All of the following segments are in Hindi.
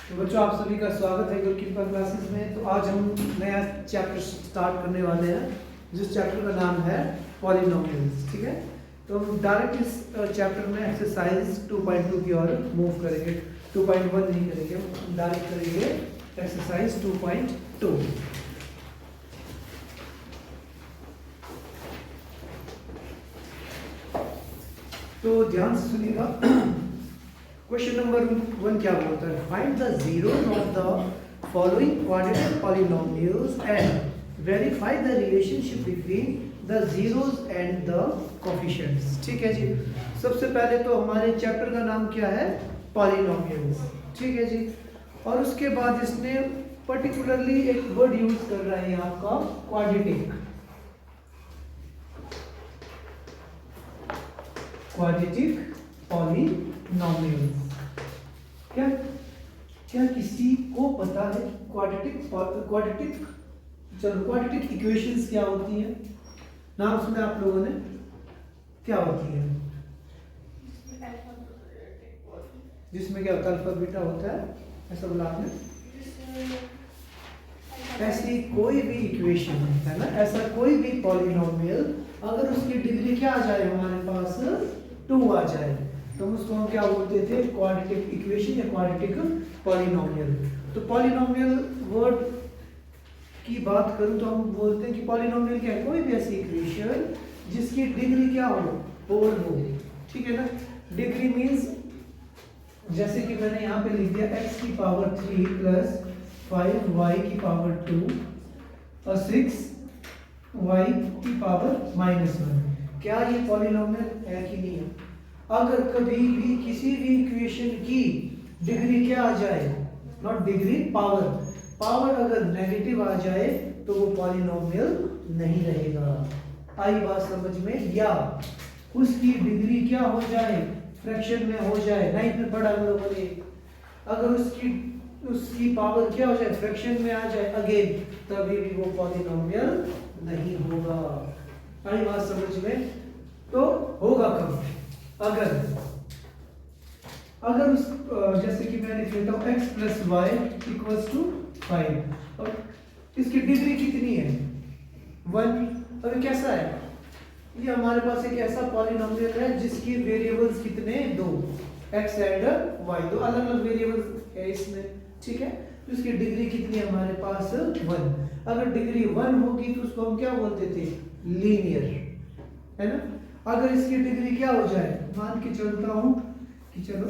तो बच्चों आप सभी का स्वागत है गुरुकृपा क्लासेस में। तो आज हम नया चैप्टर स्टार्ट करने वाले हैं जिस चैप्टर का नाम है पॉलिनोमियल्स। ठीक है, तो हम डायरेक्ट इस चैप्टर में एक्सरसाइज 2.2 की ओर मूव करेंगे। 2.1 नहीं करेंगे, हम डायरेक्ट करेंगे एक्सरसाइज 2.2। तो ध्यान से सुनिएगा। क्वेश्चन नंबर 1 क्या बोलता है? Find the zeros of the following quadratic polynomials and verify the relationship between the zeros and the coefficients. ठीक है जी। सबसे पहले तो हमारे चैप्टर का नाम क्या है? पॉलिनोमियल्स। ठीक है जी। और उसके बाद इसने पर्टिकुलरली एक वर्ड यूज कर रहा है यहाँ का, क्वाड्रेटिक। Quadratic polynomials. क्या किसी को पता है क्वाड्रेटिक इक्वेशंस क्या होती है? नाम सुना आप लोगों ने? क्या होती है? जिसमें क्या होता है? अल्फा बीटा होता है, ऐसा बोला आपने। ऐसी कोई भी इक्वेशन है ना, ऐसा कोई भी पॉलिनोमियल अगर उसकी डिग्री क्या आ जाए हमारे पास 2 आ जाए तो उसको हम क्या बोलते थे? क्वाड्रेटिक इक्वेशन या क्वाड्रेटिक पॉलिनोमियल। तो पॉलिनोमियल वर्ड की बात करूं तो हम बोलते हैं कि पॉलिनोमियल क्या है? कोई भी ऐसी इक्वेशन जिसकी डिग्री क्या हो? 4 हो। ठीक है ना। डिग्री मींस जैसे कि मैंने यहाँ पे लिख दिया x की पावर 3 प्लस 5y की पावर 2 और 6y की पावर -1। क्या ये पॉलिनोमियल है कि नहीं है? अगर कभी भी किसी भी इक्वेशन की डिग्री क्या आ जाए, नॉट डिग्री, पावर अगर नेगेटिव आ जाए तो वो पॉलिनोमियल नहीं रहेगा। आई बात समझ में? या उसकी डिग्री क्या हो जाए? फ्रैक्शन में हो जाए। 9th में पढ़ा हम लोगों ने। अगर उसकी पावर क्या हो जाए? फ्रैक्शन में आ जाए अगेन, तभी भी वो पॉलिनोमियल नहीं होगा। आई बात समझ में? तो होगा कब? अगर उस जैसे कि मैं लिख लेता हूँ x plus y equals to 5 और इसकी डिग्री कितनी है? 1। अभी कैसा है ये? हमारे पास एक ऐसा पॉलिनोमियल है जिसकी वेरिएबल्स कितने? 2, x एंड y। दो अलग अलग वेरिएबल्स है इसमें। ठीक है, तो इसकी डिग्री कितनी है हमारे पास? 1। अगर डिग्री 1 होगी तो उसको हम क्या बोलते थे? लीनियर, है ना। अगर इसकी डिग्री क्या हो जाए, मान के चलता हूं कि चलो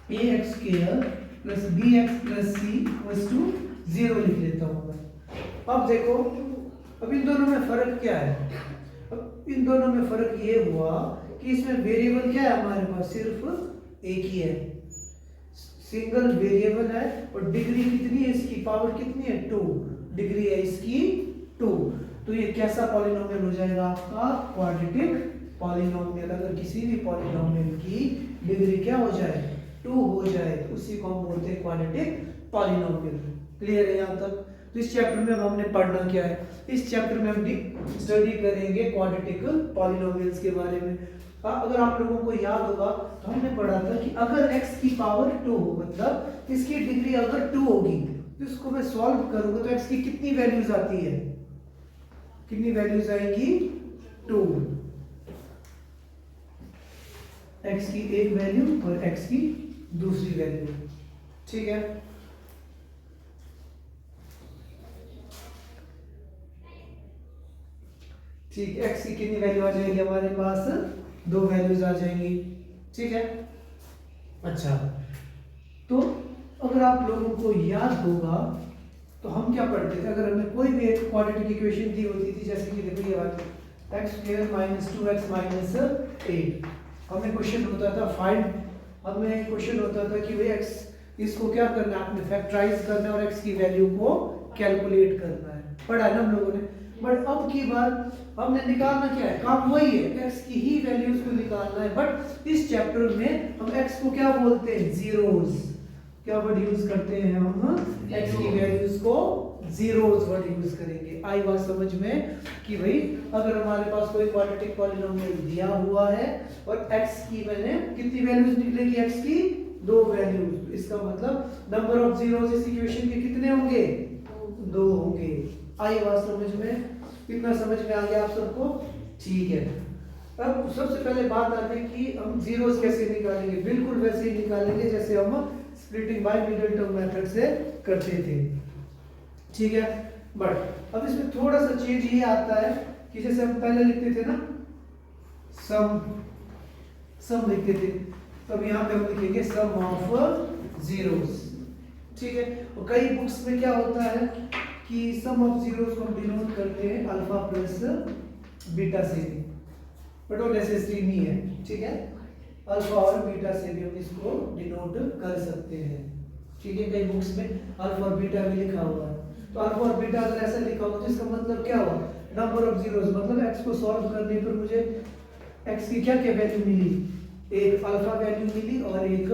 ax square plus bx plus c equals to 0 लिख लेता हूं मैं। अब देखो, अब इन दोनों में फर्क क्या है? अब इन दोनों में फर्क ये हुआ कि इसमें वेरिएबल क्या है हमारे पास? सिर्फ एक ही है, सिंगल वेरिएबल है। और डिग्री कितनी है इसकी? पावर कितनी है? 2। डिग्री है इसकी 2। तो ये कैसा पॉलिनोमियल हो जाएगा आपका? Quadratic polynomial. अगर किसी भी पॉलिनोमियल की डिग्री क्या हो जाए? 2 हो जाए तो उसी को हम बोलते हैं क्वाड्रेटिक पॉलिनोमियल। क्लियर है यहाँ तक? तो इस चैप्टर में अब हमने पढ़ना क्या है? इस चैप्टर में हम स्टडी करेंगे क्वाड्रेटिक पॉलिनोमियल्स के बारे में। अगर आप लोगों को याद होगा तो हमने पढ़ा था कि अगर x की पावर 2 हो, मतलब इसकी डिग्री अगर 2 होगी तो इसको मैं सॉल्व करूंगा तो x की कितनी वैल्यूज आती है? कितनी वैल्यूज आएंगी? 2। x की एक वैल्यू और x की दूसरी वैल्यू। ठीक है, ठीक। x की कितनी वैल्यू आ जाएगी हमारे पास? 2 वैल्यूज आ जाएंगी। ठीक है, अच्छा। तो अगर आप लोगों को याद होगा तो हम क्या पढ़ते थे? अगर हमें कोई भी एक क्वाड्रेटिक इक्वेशन दी होती थी, जैसे कि देखो ये वाली x square minus 2x minus 8, हमें क्वेश्चन होता था हमें क्वेश्चन होता था कि भाई x इसको क्या करना है? आपने फैक्टराइज करना है और x की वैल्यू को कैलकुलेट करना है। पढ़ा है ना हम लोगों ने। बट अब की बार हमने निकालना क्या है? काम वही है, x की ही वैल्यूज को निकालना है। बट इस चैप्टर में हम x को क्या बोलते हैं? जीरोस। क्या वर्ड यूज करते हैं हम? x की वैल्यूज को जीरोस वर्ड यूज करेंगे। आई बात समझ में? कि भाई अगर हमारे पास कोई क्वाड्रेटिक पॉलिनोमियल दिया हुआ है और x की मैंने कितनी वैल्यूज निकलेगी? x की दो वैल्यूज, इसका मतलब नंबर ऑफ जीरोस इस इक्वेशन के कितने होंगे? दो होंगे। आई बात समझ में? कितना समझ में आ गया आप सबको? ठीक है। अब सबसे पहले बात आती है कि हम जीरोस कैसे निकालेंगे। बिल्कुल वैसे ही निकालेंगे जैसे हम splitting by middle term method से करते थे, ठीक है। बट अब इसमें थोड़ा सा चेंज ये आता है कि जैसे हम पहले लिखते थे ना सम लिखते थे, तब यहाँ पे हम लिखेंगे सम ऑफ जीरोस, ठीक है। और कई बुक्स में क्या होता है कि सम ऑफ जीरोस को हम डिनोट करते हैं अल्फा प्लस बीटा से, बट वो नेसेसरी नहीं है, ठीक है। अल्फा और बीटा से भी हम इसको डिनोट कर सकते हैं, ठीक है। कई बुक्स में अल्फा और बीटा भी लिखा हुआ है, तो अल्फा और बीटा अगर ऐसा लिखा हो तो इसका मतलब क्या हुआ? नंबर ऑफ जीरोस, मतलब x को सॉल्व करने पर मुझे x की क्या क्या वैल्यू मिली? एक अल्फा वैल्यू मिली और एक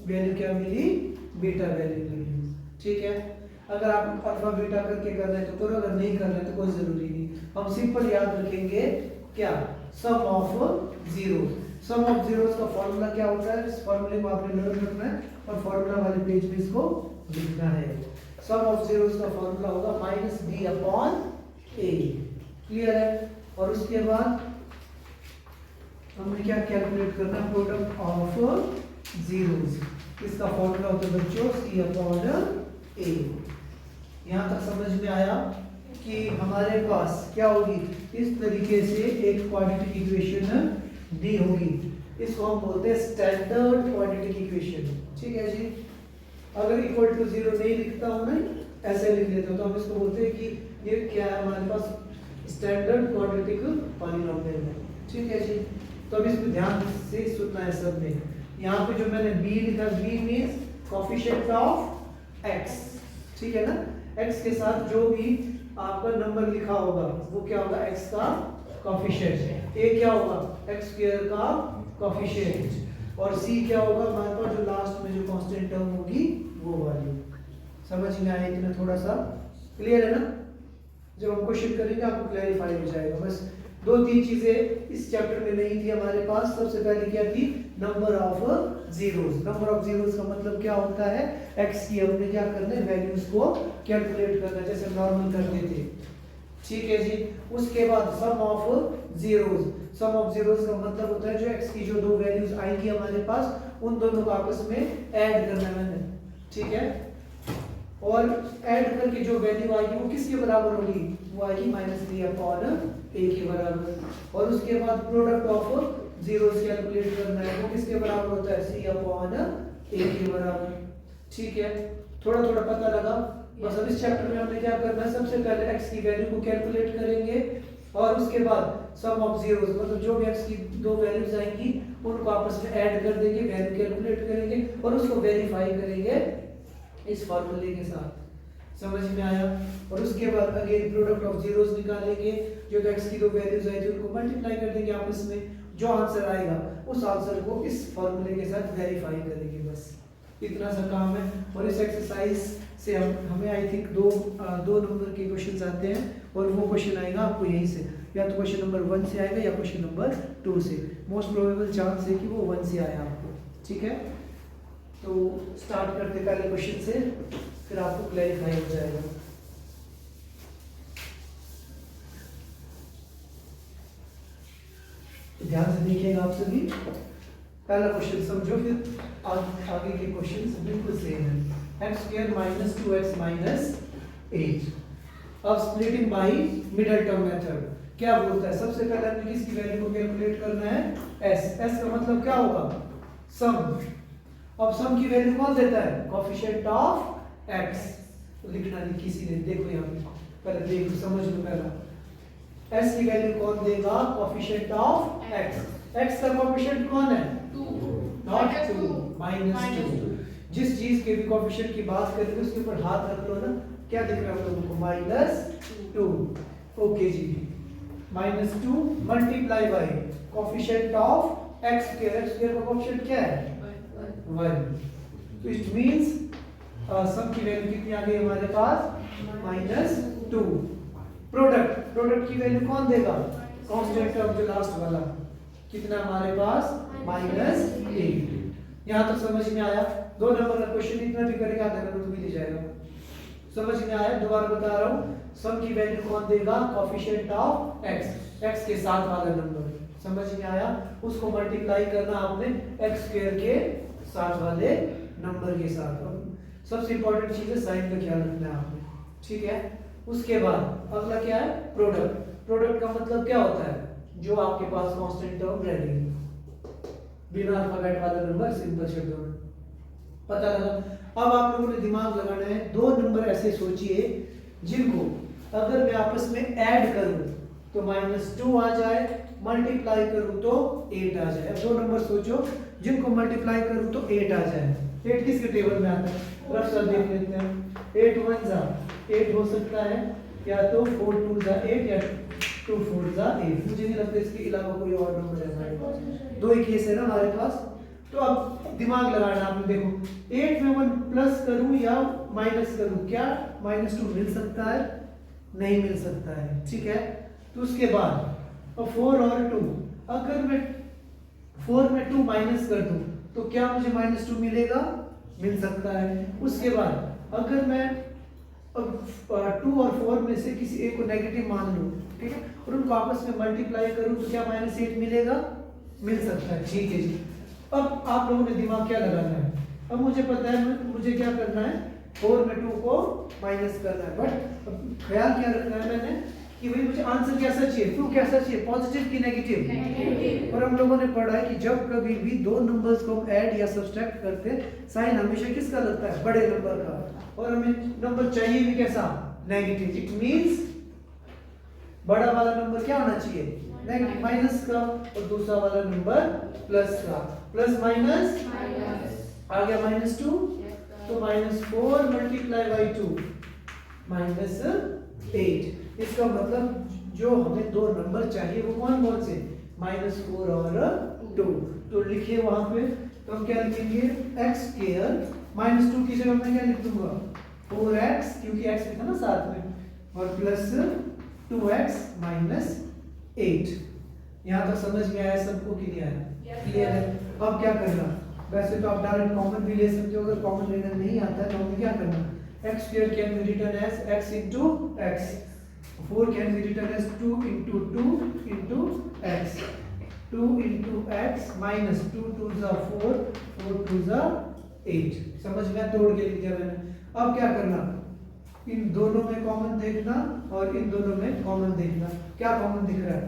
वैल्यू क्या मिली? बीटा वैल्यू मिली, ठीक है। अगर आप अल्फा बीटा करके करना है तो करो, अगर नहीं करना है तो कोई जरूरी नहीं। हम सिंपल याद रखेंगे क्या? Sum of zeros. Sum of zeros का फॉर्मूला क्या होता है? इस फॉर्मूले को आपने नोट रखना है और फॉर्मूला वाले पेज में इसको लिखना है। सम ऑफ जीरोस का फॉर्मूला होगा माइनस डी अपॉन ए, क्लियर है। और उसके बाद हमने क्या कैलकुलेट करना? Product of zeros. इसका फॉर्मूला होता है बच्चों सी अपॉन ए। यहाँ तक समझ में आया कि हमारे पास क्या होगी? इस तरीके से एक क्वाड्रेटिक इक्वेशन दी होगी, इसको हम बोलते हैं स्टैंडर्ड क्वाड्रेटिक इक्वेशन, ठीक है जी। अगर इक्वल टू जीरो नहीं लिखता हूं ना, ऐसे लिख लेते हो तो हम इसको बोलते हैं कि ये क्या है? हमारे पास स्टैंडर्ड क्वाड्रेटिक पॉलिनोमियल है, ठीक है जी। तो अब इसको ध्यान से सुनना है सब में। यहाँ पे जो मैंने b लिखा, b means coefficient of x, ठीक है ना। x के साथ जो भी आपका नंबर लिखा होगा वो क्या होगा? x का कोएफिशिएंट। a क्या होगा? x स्क्वायर का कोएफिशिएंट। और c क्या होगा? हमारे पास जो लास्ट में जो कांस्टेंट टर्म होगी वो वाली। समझ में आया इतना? थोड़ा सा क्लियर है ना? जब हम क्वेश्चन करेंगे आपको क्लैरिफाई हो जाएगा। बस दो तीन चीजें इस चैप्टर में नहीं थी हमारे पास। सबसे पहले क्या थी? Number of zeros. Number of zeros का मतलब क्या होता है? x की हमने क्या करना है? वैल्यूज को कैलकुलेट करना है जैसे नॉर्मल करते थे, ठीक है जी। उसके बाद sum of zeros. Sum of zeros का मतलब होता है जो x की जो दो वैल्यूज आएंगी हमारे पास उन दोनों को आपस में ऐड करना है मैंने, ठीक है। और ऐड करके जो वैल्यू आएगी वो किसके बराबर होगी? वो आएगी -3 अपॉन a के बराबर। और उसके बाद प्रोडक्ट ऑफ जीरोस कैलकुलेट करना है, वो किसके बराबर होता है? c अपॉन a के बराबर, ठीक है। थोड़ा थोड़ा पता लगा? बस अब इस चैप्टर में हमने क्या करना है? सबसे पहले x की वैल्यू को कैलकुलेट करेंगे और उसके बाद सम ऑफ जीरोस, मतलब जो भी x की दो वैल्यूज आएंगी उनको आपस में ऐड कर देंगे, वैल्यू कैलकुलेट करेंगे और उसको वेरीफाई करेंगे इस फार्मूले के साथ। समझ में आया? और उसके बाद अगेन प्रोडक्ट ऑफ जीरोस निकालेंगे, जो x की दो वैल्यूज आई थी उनको मल्टीप्लाई कर देंगे आपस में, जो आंसर आएगा उस आंसर को इस फार्मूले के साथ वेरीफाई करेंगे। बस इतना सा काम है। और इस एक्सरसाइज से हमें आई थिंक दो नंबर के क्वेश्चंस आते हैं और वो क्वेश्चन आएगा आपको यहीं से, या तो क्वेश्चन नंबर 1 से आएगा या क्वेश्चन नंबर 2 से। मोस्ट प्रोबेबल चांस है कि वो 1 से आया आपको, ठीक है। तो स्टार्ट करते पहले क्वेश्चन से, फिर आपको क्लैरिफाई हो जाएगा। तो ध्यान से देखिएगा आप सभी। पहला क्वेश्चन समझो, फिर आगे के क्वेश्चंस बिल्कुल सेम है। x² - 2x - 8। अब splitting by middle term method क्या बोलता है? सबसे पहले हमें किसकी वैल्यू को कैलकुलेट करना है? s। s का मतलब क्या होगा? सम। अब सम की वैल्यू कौन देता है? Coefficient of x। तो लिखना नहीं किसी ने, देखो यहाँ पे पहले देख लो, समझ लो। पहला s की वैल्यू कौन देगा? Coefficient of x। x का कोएफिशिएंट कौन है? 2, नॉट 2, -2। जिस चीज के भी कोएफिशिएंट की बात करेंगे उसके ऊपर हाथ रख लो ना, क्या दिख रहा है आप लोगों को? -2। ओके जी, -2 multiply by coefficient of x square. x square का कोएफिशिएंट क्या है? 1। तो इट मींस सम की वैल्यू कितनी आ गई हमारे पास? -2। प्रोडक्ट की वैल्यू कौन देगा? कांस्टेंट टर्म जो लास्ट वाला, कितना हमारे पास? -8। यहाँ तक समझ में आया? 2 नंबर का क्वेश्चन इतना भी करेगा, आधा नंबर तुम्हें दे जाएगा। समझ में आया? दोबारा बता रहा हूँ, सम की वैल्यू कौन देगा? कोएफिशिएंट ऑफ x, x के साथ वाला नंबर। समझ में आया? उसको मल्टीप्लाई करना आपने x स्क्वायर के साथ वाले नंबर के साथ। सबसे इंपॉर्टेंट चीज है साइन का ख्याल रखना है आपने, ठीक है? उसके बाद अगला क्या है? प्रोडक्ट। प्रोडक्ट का मतलब क्या होता है? जो आपके पास कांस्टेंट टर्म रह गई बिना अल्फाबेट वाला नंबर, सिंपल शब्दों में पता लगा। अब आप लोगों ने दिमाग लगाना है, 2 नंबर ऐसे सोचिए जिनको अगर मैं आपस में ऐड करूं तो -2 आ जाए, मल्टीप्लाई करूं तो 8 आ जाए। अब 2 नंबर सोचो जिनको मल्टीप्लाई करूं तो 8 आ जाए। 8 किसके टेबल में आता है? रफ सा देख लेते हैं। 8 1 जा 8 हो सकता है, या तो 4 2 जा 8 या 2 4 जा 8। मुझे नहीं लगता इसके अलावा कोई और नंबर है हमारे पास। 2 ही केस है ना हमारे पास। तो अब दिमाग लगाना आपने, देखो 8 में 1 प्लस करूं या माइनस करूं, क्या -2 मिल सकता है? नहीं मिल सकता है, ठीक है? तो उसके बाद अब 4 और 2, अगर मैं 4 में 2 माइनस कर दूं तो क्या मुझे -2 मिलेगा? मिल सकता है। उसके बाद अगर मैं अब 2 और 4 में से किसी एक को नेगेटिव मान लूं, ठीक है, और उनको आपस में मल्टीप्लाई करूं तो क्या -8 मिलेगा? मिल सकता है, ठीक है जी। अब आप लोगों ने दिमाग क्या लगाना है? अब मुझे पता है मुझे क्या करना है, 4 में 2 को माइनस करना है, बट ख्याल क्या रखना है मैंने कि भाई मुझे आंसर कैसा चाहिए, ट्रू कैसा चाहिए, पॉजिटिव की नेगेटिव? नेगेटिव। और हम लोगों ने पढ़ा है कि जब कभी भी 2 नंबर्स को हम ऐड या सब्सट्रैक्ट करते हैं, साइन हमेशा किसका लगता है? बड़े नंबर का। और हमें नंबर चाहिए भी कैसा? नेगेटिव। इट मींस बड़ा वाला नंबर क्या होना चाहिए? नेगेटिव, माइनस का, और दूसरा वाला नंबर प्लस का। प्लस माइनस आ गया -2, तो -4 मल्टीप्लाई बाई 2 -8। इसका मतलब जो हमें 2 नंबर चाहिए वो कौन कौन से? -4 और 2। तो लिखिए वहां पे, तो हम क्या लिखेंगे? x स्क्वायर -2 की जगह मैं क्या लिख दूंगा? 4x, क्योंकि x लिखा ना साथ में, और प्लस 2x -8। यहाँ तक समझ में आया सबको कि नहीं आया? क्लियर है? अब क्या करना? वैसे तो आप डायरेक्ट कॉमन भी ले सकते हो, अगर कॉमन लेना नहीं आता है तो हमें क्या करना? x square can be written as x into x, 4 can be written as 2 into 2 into x, 2 into x minus 2 2 जा 4, 4 2 जा 8। समझ में? तोड़ के लिख दिया मैंने। अब क्या करना? इन दोनों में कॉमन देखना और इन दोनों में कॉमन देखना। क्या कॉमन दिख रहा है?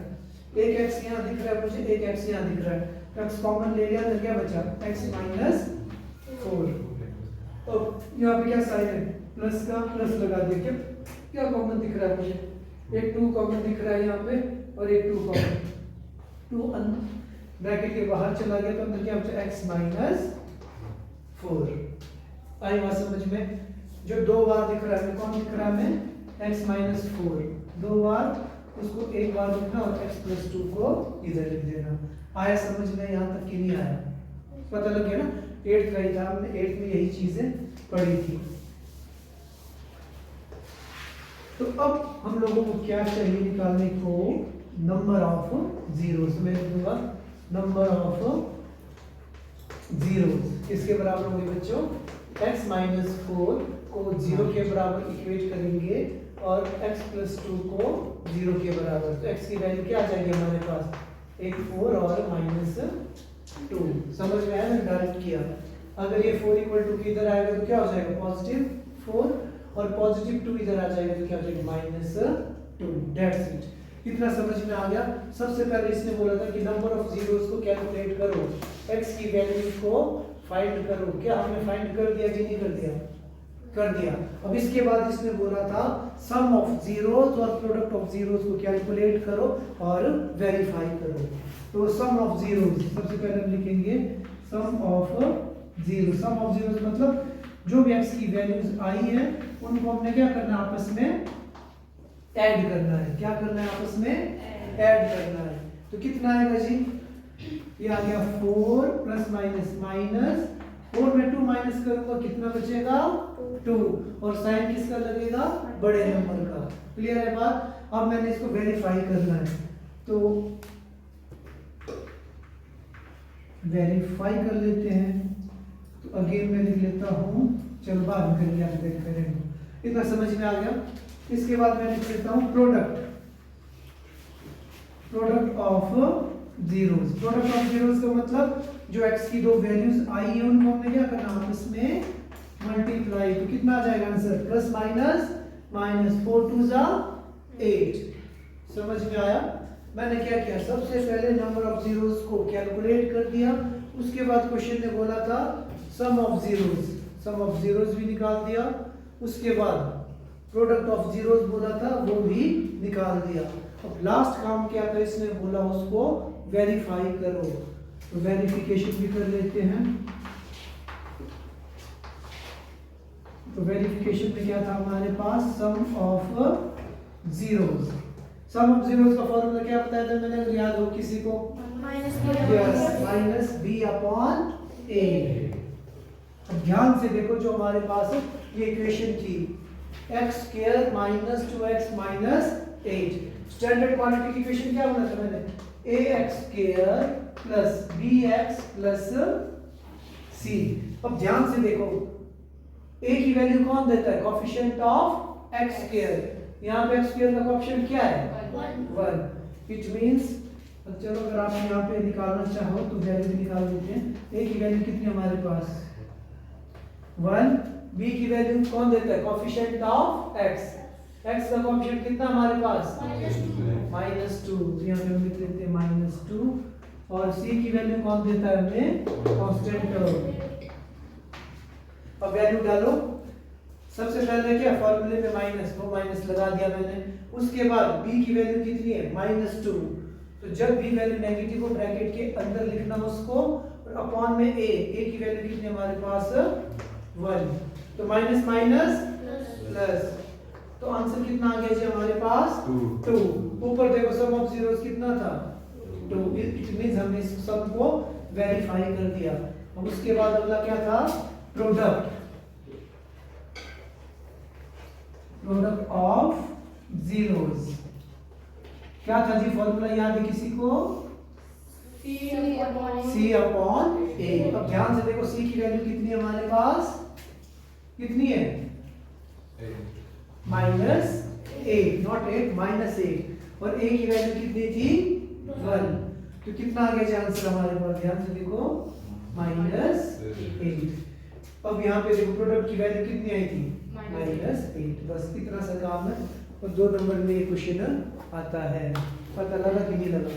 एक x यहाँ दिख रहा है मुझे, एक x यहाँ दिख रहा है, x कॉमन ले लिया तो क्या बचा? x minus 4। अब यहाँ पे क्या साइन है? प्लस का, प्लस लगा दिया। क्या कॉमन दिख रहा है मुझे? एक 2 कॉमन दिख रहा है यहाँ पे, और एक 2 कॉमन, 2 ब्रैकेट के बाहर चला गया तो अंदर क्या बचा? x minus 4। आई बात समझ में? जो 2 बार दिख रहा है, कौन दिख रहा है हमें? x minus 4 2 बार, उसको एक बार लिखना और x plus 2 को इधर लिख देना। आया समझ में? यहाँ तक कि नहीं आया? पता लग गया ना? 8th का ही था, हमने 8th में यही चीजें पढ़ी थी। तो अब हम लोगों को क्या चाहिए निकालने को? Number of zeros. मैं लिख दूंगा नंबर ऑफ जीरोस। किसके बराबर होंगे बच्चों? x minus 4 को 0 के बराबर इक्वेट करेंगे और x plus 2 को 0 के बराबर। तो x की वैल्यू क्या आ जाएगी हमारे पास? एक 4 और -2। समझ में आया? मैंने डायरेक्ट किया। अगर ये 4 इक्वल टू इधर आएगा तो क्या हो जाएगा? +4, और +2 इधर आ जाएगा तो क्या हो जाएगा? -2। That's it. कितना समझ में आ गया? सबसे पहले इसने बोला था कि नंबर ऑफ जीरोस को कैलकुलेट करो, x की वैल्यू को फाइंड करो। क्या हमने फाइंड कर दिया कि नहीं कर दिया? कर दिया। अब इसके बाद इसने बोला था सम ऑफ जीरोस और प्रोडक्ट ऑफ जीरोस को कैलकुलेट करो और वेरीफाई करो। तो सम ऑफ जीरोस सबसे पहले हम लिखेंगे sum of zero. Sum of zeros मतलब जो भी x की वैल्यूज आई है उनको हमने क्या करना है? आपस में ऐड करना है। क्या करना है? आपस में ऐड करना है। तो कितना आएगा जी? ये आ गया 4 प्लस माइनस 4 में 2 माइनस करूंगा, कितना बचेगा? 2। और साइन किसका लगेगा? बड़े नंबर का। क्लियर है बात? अब मैंने इसको वेरीफाई करना है, तो वेरीफाई कर लेते हैं। अगेन मैं लिख लेता हूँ, चलो बाद में करेंगे, आप देख करेंगे। इतना समझ में आ गया। इसके बाद मैं लिख लेता हूँ product of zeros. Product of zeros का मतलब जो x की दो वैल्यूज आई है उनको हमने क्या करना, आपस में मल्टीप्लाई। तो कितना आ जाएगा आंसर, प्लस माइनस माइनस, 4 2 जा 8। समझ में आया। मैंने क्या किया, सबसे पहले नंबर ऑफ जीरोस को कैलकुलेट कर दिया, उसके बाद क्वेश्चन ने बोला था सम ऑफ जीरोस भी निकाल दिया, उसके बाद प्रोडक्ट ऑफ जीरोस बोला था वो भी निकाल दिया। अब लास्ट काम क्या था, इसने बोला उसको वेरीफाई करो, तो वेरिफिकेशन भी कर लेते हैं। तो वेरिफिकेशन में क्या था हमारे पास, sum of zeros. Sum of zeros का फॉर्मूला क्या बताया था मैंने, अगर याद हो किसी को, माइनस बी अपॉन ए। अब ध्यान से देखो, जो हमारे पास ये इक्वेशन थी x square minus 2x minus 8, standard quantity की इक्वेशन क्या बना था मैंने, ax square plus bx plus c। अब ध्यान से देखो, a की वैल्यू कौन देता है, कोएफिशिएंट ऑफ x स्क्वायर। यहाँ पे x स्क्वायर का कोएफिशिएंट क्या है, 1। इट मींस, चलो अगर आप यहाँ पे निकालना चाहो तो वैल्यू भी निकाल देते हैं। a की वैल्यू कितनी हमारे पास, 1। b की वैल्यू कौन देता है, कोएफिशिएंट ऑफ x का कोएफिशिएंट कितना हमारे पास, -2। यहाँ पे हम लिख लेते हैं -2। और c की वैल्यू कौन देता है हमें, कांस्टेंट टर्म। अब वैल्यू डालो, सबसे पहले क्या फॉर्मूले में माइनस, वो माइनस लगा दिया मैंने। उसके बाद b की वैल्यू कितनी है, -2। तो जब b वैल्यू नेगेटिव हो ब्रैकेट के अंदर लिखना उसको, और अपॉन में a की वैल्यू कितनी हमारे पास, 1। तो माइनस माइनस प्लस, तो आंसर कितना आ गया जी हमारे पास, 2। ऊपर देखो सम ऑफ जीरोस कितना था, 2। इट मींस हमने इस सम को वेरीफाई कर दिया। अब उसके बाद अगला क्या था, प्रोडक्ट ऑफ जीरोस। क्या था जी फॉर्मूला, याद है किसी को, c अपॉन a। अब ध्यान से देखो, c की वैल्यू कितनी है हमारे पास, कितनी है, -8, नॉट 8, -8। और a की वैल्यू कितनी थी, 1। तो कितना आ गया आंसर हमारे पास, ध्यान से देखो, -8। अब यहाँ पे देखो प्रोडक्ट की वैल्यू कितनी आई थी, -8। बस इतना सा काम है, और 2 नंबर में ये क्वेश्चन आता है। पता लगा कि नहीं लगा।